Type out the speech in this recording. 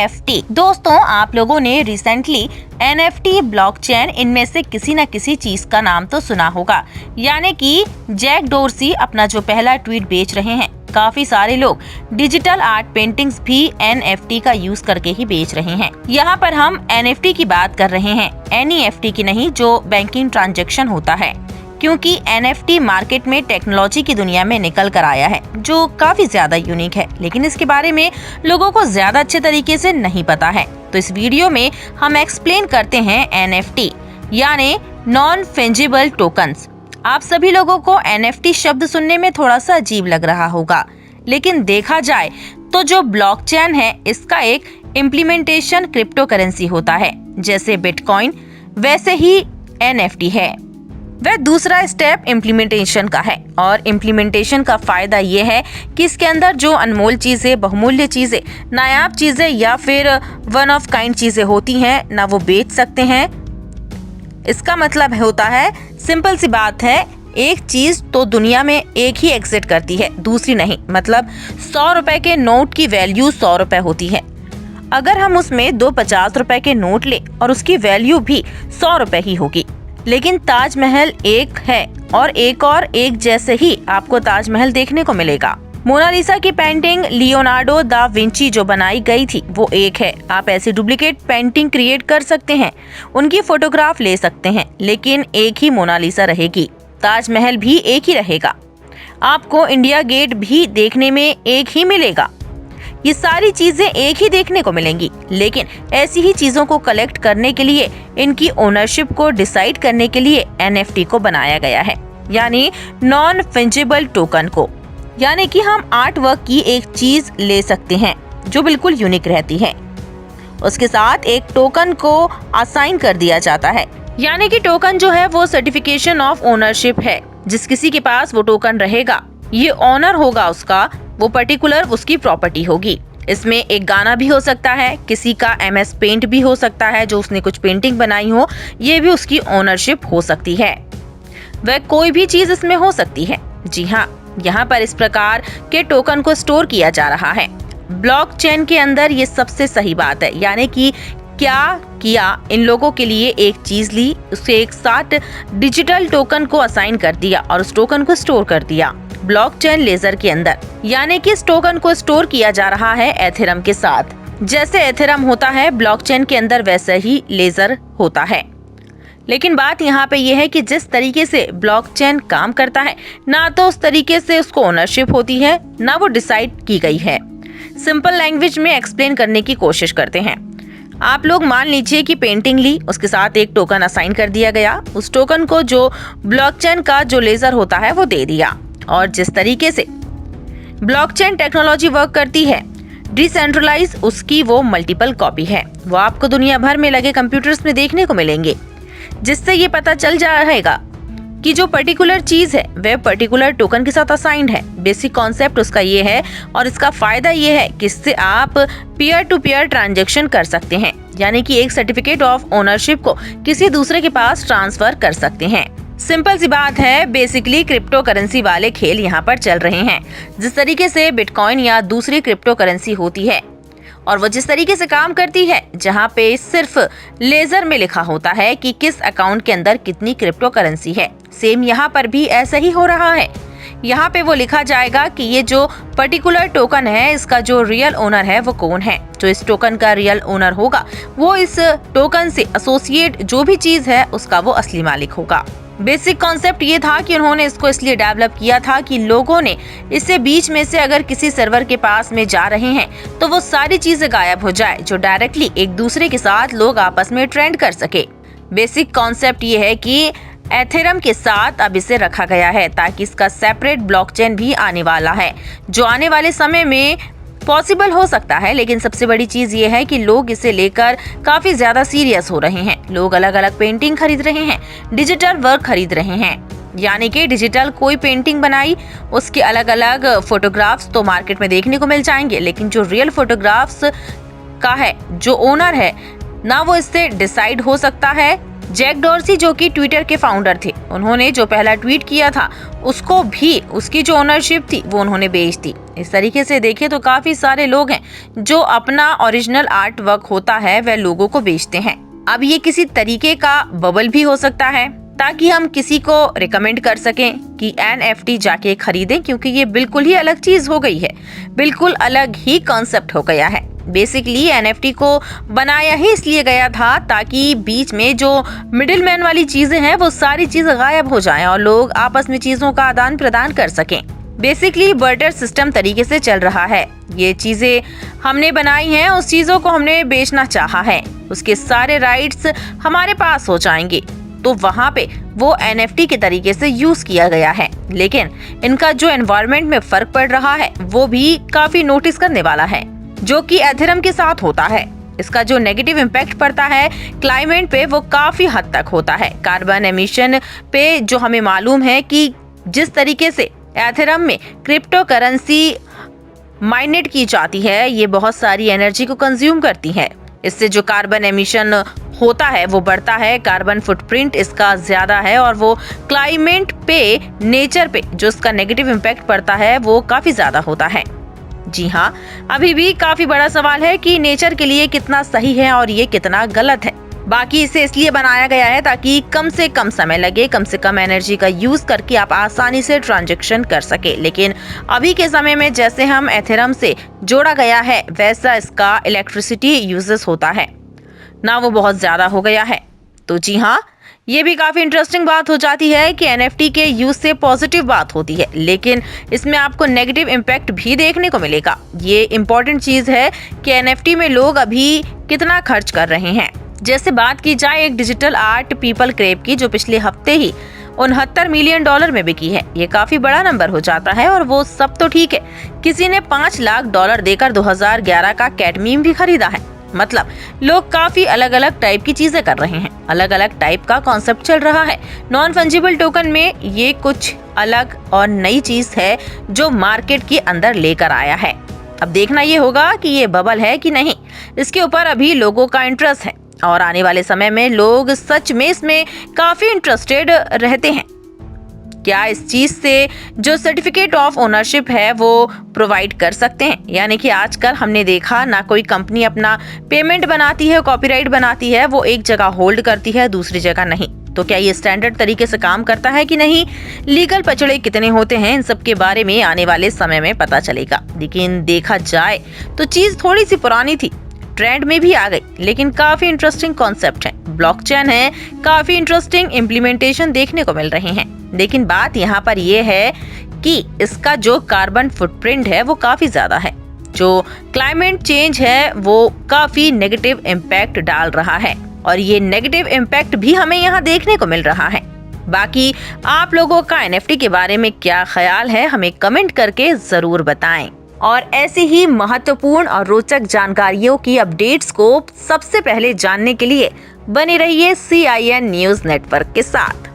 NFT। दोस्तों, आप लोगों ने रिसेंटली NFT, ब्लॉकचेन, इनमें से किसी न किसी चीज का नाम तो सुना होगा। यानी कि जैक डोर्सी अपना जो पहला ट्वीट बेच रहे हैं। काफी सारे लोग डिजिटल आर्ट पेंटिंग्स भी NFT का यूज करके ही बेच रहे हैं। यहाँ पर हम NFT की बात कर रहे हैं, NEFT की नहीं, जो बैंकिंग ट्रांजैक्शन होता है। क्योंकि NFT मार्केट में टेक्नोलॉजी की दुनिया में निकल कर आया है, जो काफी ज्यादा यूनिक है, लेकिन इसके बारे में लोगों को ज्यादा अच्छे तरीके से नहीं पता है। तो इस वीडियो में हम एक्सप्लेन करते हैं NFT यानी नॉन फंजिबल टोकन्स। आप सभी लोगों को NFT शब्द सुनने में थोड़ा सा अजीब लग रहा होगा, लेकिन देखा जाए तो जो ब्लॉकचेन है, इसका एक इम्प्लीमेंटेशन क्रिप्टो करेंसी होता है। जैसे बिटकॉइन, वैसे ही NFT है। वह दूसरा स्टेप इम्प्लीमेंटेशन का है, और इम्प्लीमेंटेशन का फायदा ये है कि इसके अंदर जो अनमोल चीजें, बहुमूल्य चीजें, नायाब चीजें या फिर वन ऑफ काइंड चीजें होती हैं ना, वो बेच सकते हैं। इसका मतलब होता है, सिंपल सी बात है, एक चीज तो दुनिया में एक ही एग्जिस्ट करती है, दूसरी नहीं। मतलब 100 रुपए के नोट की वैल्यू 100 रुपए होती है। अगर हम उसमें 2 50 रुपए के नोट ले और उसकी वैल्यू भी 100 रुपए ही होगी। लेकिन ताजमहल एक है और एक जैसे ही आपको ताजमहल देखने को मिलेगा। मोनालिसा की पेंटिंग लियोनार्डो दा विंची जो बनाई गई थी, वो एक है। आप ऐसी डुप्लीकेट पेंटिंग क्रिएट कर सकते हैं, उनकी फोटोग्राफ ले सकते हैं, लेकिन एक ही मोनालिसा रहेगी। ताजमहल भी एक ही रहेगा। आपको इंडिया गेट भी देखने में एक ही मिलेगा। ये सारी चीजें एक ही देखने को मिलेंगी, लेकिन ऐसी ही चीजों को कलेक्ट करने के लिए, इनकी ओनरशिप को डिसाइड करने के लिए NFT को बनाया गया है, यानी नॉन फंजिबल टोकन को। यानी कि हम आर्ट वर्क की एक चीज ले सकते हैं जो बिल्कुल यूनिक रहती है, उसके साथ एक टोकन को असाइन कर दिया जाता है। यानी कि टोकन जो है वो सर्टिफिकेशन ऑफ ओनरशिप है। जिस किसी के पास वो टोकन रहेगा, ये ऑनर होगा उसका, वो पर्टिकुलर उसकी प्रॉपर्टी होगी। इसमें एक गाना भी हो सकता है, किसी का MS पेंट भी हो सकता है, जो उसने कुछ पेंटिंग बनाई हो, ये भी उसकी ओनरशिप हो सकती है। वह कोई भी चीज इसमें हो सकती है। जी हाँ, यहाँ पर इस प्रकार के टोकन को स्टोर किया जा रहा है। ब्लॉकचेन के अंदर ये सबसे सही बात है। यानी कि क्या किया, इन लोगों के लिए एक चीज ली, उसे एक साथ डिजिटल टोकन को असाइन कर दिया और उस टोकन को स्टोर कर दिया ब्लॉकचेन लेजर के अंदर। यानी कि इस टोकन को स्टोर किया जा रहा है एथेरम के साथ। जैसे एथेरम होता है ब्लॉकचेन के अंदर, वैसे ही लेजर होता है। लेकिन बात यहाँ पे ये है कि जिस तरीके से ब्लॉकचेन काम करता है, ना तो उस तरीके से उसको ओनरशिप होती है, ना वो डिसाइड की गई है। सिंपल लैंग्वेज में एक्सप्लेन करने की कोशिश करते हैं। आप लोग मान लीजिए कि पेंटिंग ली, उसके साथ एक टोकन असाइन कर दिया गया। उस टोकन को जो ब्लॉकचेन का जो लेजर होता है वो दे दिया। और जिस तरीके से ब्लॉकचेन टेक्नोलॉजी वर्क करती है, डिसेंट्रलाइज, उसकी वो मल्टीपल कॉपी है। वो आपको दुनिया भर में लगे कंप्यूटर्स में देखने को मिलेंगे, जिससे ये पता चल जाएगा कि जो पर्टिकुलर चीज है वह पर्टिकुलर टोकन के साथ असाइंड है। बेसिक कॉन्सेप्ट उसका ये है, और इसका फायदा ये है कि इससे आप पीयर टू पीयर ट्रांजैक्शन कर सकते हैं। यानी कि एक सर्टिफिकेट ऑफ ओनरशिप को किसी दूसरे के पास ट्रांसफर कर सकते हैं। सिंपल सी बात है, बेसिकली क्रिप्टो करेंसी वाले खेल यहाँ पर चल रहे हैं। जिस तरीके से बिटकॉइन या दूसरी क्रिप्टो करेंसी होती है, और वो जिस तरीके से काम करती है, जहाँ पे सिर्फ लेजर में लिखा होता है कि किस अकाउंट के अंदर कितनी क्रिप्टो करेंसी है, सेम यहाँ पर भी ऐसा ही हो रहा है। यहाँ पे वो लिखा जाएगा कि ये जो पर्टिकुलर टोकन है, इसका जो रियल ओनर है वो कौन है। जो इस टोकन का रियल ओनर होगा, वो इस टोकन से एसोसिएट जो भी चीज है उसका वो असली मालिक होगा। बेसिक कॉन्सेप्ट ये था कि उन्होंने इसको इसलिए डेवलप किया था कि लोगों ने इससे बीच में से अगर किसी सर्वर के पास में जा रहे हैं तो वो सारी चीजें गायब हो जाए, जो डायरेक्टली एक दूसरे के साथ लोग आपस में ट्रेंड कर सके। बेसिक कॉन्सेप्ट ये है कि एथेरम के साथ अब इसे रखा गया है, ताकि इसका सेपरेट ब्लॉकचेन भी आने वाला है, जो आने वाले समय में पॉसिबल हो सकता है। लेकिन सबसे बड़ी चीज ये है कि लोग इसे लेकर काफी ज्यादा सीरियस हो रहे हैं। लोग अलग अलग पेंटिंग खरीद रहे हैं, डिजिटल वर्क खरीद रहे हैं। यानी कि डिजिटल कोई पेंटिंग बनाई, उसके अलग अलग फोटोग्राफ्स तो मार्केट में देखने को मिल जाएंगे, लेकिन जो रियल फोटोग्राफ्स का है जो ओनर है, ना वो इससे डिसाइड हो सकता है, जैक डॉर्सी जो कि ट्विटर के फाउंडर थे, उन्होंने जो पहला ट्वीट किया था उसको भी उसकी जो ओनरशिप थी वो उन्होंने बेच दी। इस तरीके से देखें तो काफी सारे लोग हैं जो अपना ओरिजिनल आर्ट वर्क होता है वह लोगों को बेचते हैं। अब ये किसी तरीके का बबल भी हो सकता है ताकि हम किसी को रिकमेंड कर सकें कि NFT जाके खरीदें, क्योंकि ये बिल्कुल ही अलग चीज हो गई है, बिल्कुल अलग ही कॉन्सेप्ट हो गया है। बेसिकली NFT को बनाया ही इसलिए गया था ताकि बीच में जो मिडिल मैन वाली चीजें हैं वो सारी चीजें गायब हो जाएं और लोग आपस में चीजों का आदान प्रदान कर सकें। बेसिकली बार्टर सिस्टम तरीके से चल रहा है। ये चीजें हमने बनाई हैं, उस चीजों को हमने बेचना चाहा है, उसके सारे राइट्स हमारे पास हो जाएंगे, तो वहाँ पे वो NFT के तरीके से यूज किया गया है। लेकिन इनका जो एनवायरनमेंट में फर्क पड़ रहा है वो भी काफी नोटिस करने वाला है, जो कि एथेरियम के साथ होता है। इसका जो नेगेटिव इम्पैक्ट पड़ता है क्लाइमेट पे वो काफी हद तक होता है। कार्बन एमिशन पे जो हमें मालूम है कि जिस तरीके से एथेरियम में क्रिप्टो करेंसी माइनेट की जाती है, ये बहुत सारी एनर्जी को कंज्यूम करती है। इससे जो कार्बन एमिशन होता है वो बढ़ता है, कार्बन फुटप्रिंट इसका ज्यादा है और वो क्लाइमेट पे, नेचर पे जो इसका नेगेटिव इम्पैक्ट पड़ता है वो काफी ज्यादा होता है। जी हाँ, अभी भी काफी बड़ा सवाल है कि नेचर के लिए कितना सही है और ये कितना गलत है। बाकी इसे इसलिए बनाया गया है ताकि कम से कम समय लगे, कम से कम एनर्जी का यूज करके आप आसानी से ट्रांजैक्शन कर सके। लेकिन अभी के समय में जैसे हम एथेरियम से जोड़ा गया है वैसा इसका इलेक्ट्रिसिटी यूजेस होता है ना, वो बहुत ज्यादा हो गया है। तो जी हाँ, ये भी काफी इंटरेस्टिंग बात हो जाती है कि NFT के यूज से पॉजिटिव बात होती है, लेकिन इसमें आपको नेगेटिव इम्पैक्ट भी देखने को मिलेगा। ये इम्पोर्टेंट चीज है कि NFT में लोग अभी कितना खर्च कर रहे हैं। जैसे बात की जाए एक डिजिटल आर्ट पीपल क्रेप की, जो पिछले हफ्ते ही $69 मिलियन में बिकी है। ये काफी बड़ा नंबर हो जाता है और वो सब तो ठीक है, किसी ने $5 लाख देकर 2011 का कैट मीम भी खरीदा है। मतलब लोग काफी अलग अलग टाइप की चीजें कर रहे हैं, अलग अलग टाइप का कॉन्सेप्ट चल रहा है। नॉन फंजिबल टोकन में ये कुछ अलग और नई चीज है जो मार्केट के अंदर लेकर आया है। अब देखना ये होगा कि ये बबल है कि नहीं, इसके ऊपर अभी लोगों का इंटरेस्ट है और आने वाले समय में लोग सच में इसमें काफी इंटरेस्टेड रहते हैं। क्या इस चीज से जो सर्टिफिकेट ऑफ ओनरशिप है वो प्रोवाइड कर सकते हैं? यानी कि आजकल हमने देखा ना कोई कंपनी अपना पेमेंट बनाती है, कॉपीराइट बनाती है, वो एक जगह होल्ड करती है, दूसरी जगह नहीं। तो क्या ये स्टैंडर्ड तरीके से काम करता है कि नहीं, लीगल पचड़े कितने होते हैं, इन सब के बारे में आने वाले समय में पता चलेगा। लेकिन देखा जाए तो चीज थोड़ी सी पुरानी थी, ट्रेंड में भी आ गई, लेकिन काफी इंटरेस्टिंग कॉन्सेप्ट है, ब्लॉकचेन है, काफी इंटरेस्टिंग इम्प्लीमेंटेशन देखने को मिल रहे हैं। लेकिन बात यहाँ पर यह है कि इसका जो कार्बन फुटप्रिंट है वो काफी ज्यादा है, जो क्लाइमेट चेंज है वो काफी नेगेटिव इम्पैक्ट डाल रहा है और ये नेगेटिव इम्पैक्ट भी हमें यहाँ देखने को मिल रहा है। बाकी आप लोगों का NFT के बारे में क्या ख्याल है, हमें कमेंट करके जरूर बताएं। और ऐसी ही महत्वपूर्ण और रोचक जानकारियों की अपडेट्स को सबसे पहले जानने के लिए बने रहिए CIN न्यूज़ नेटवर्क के साथ।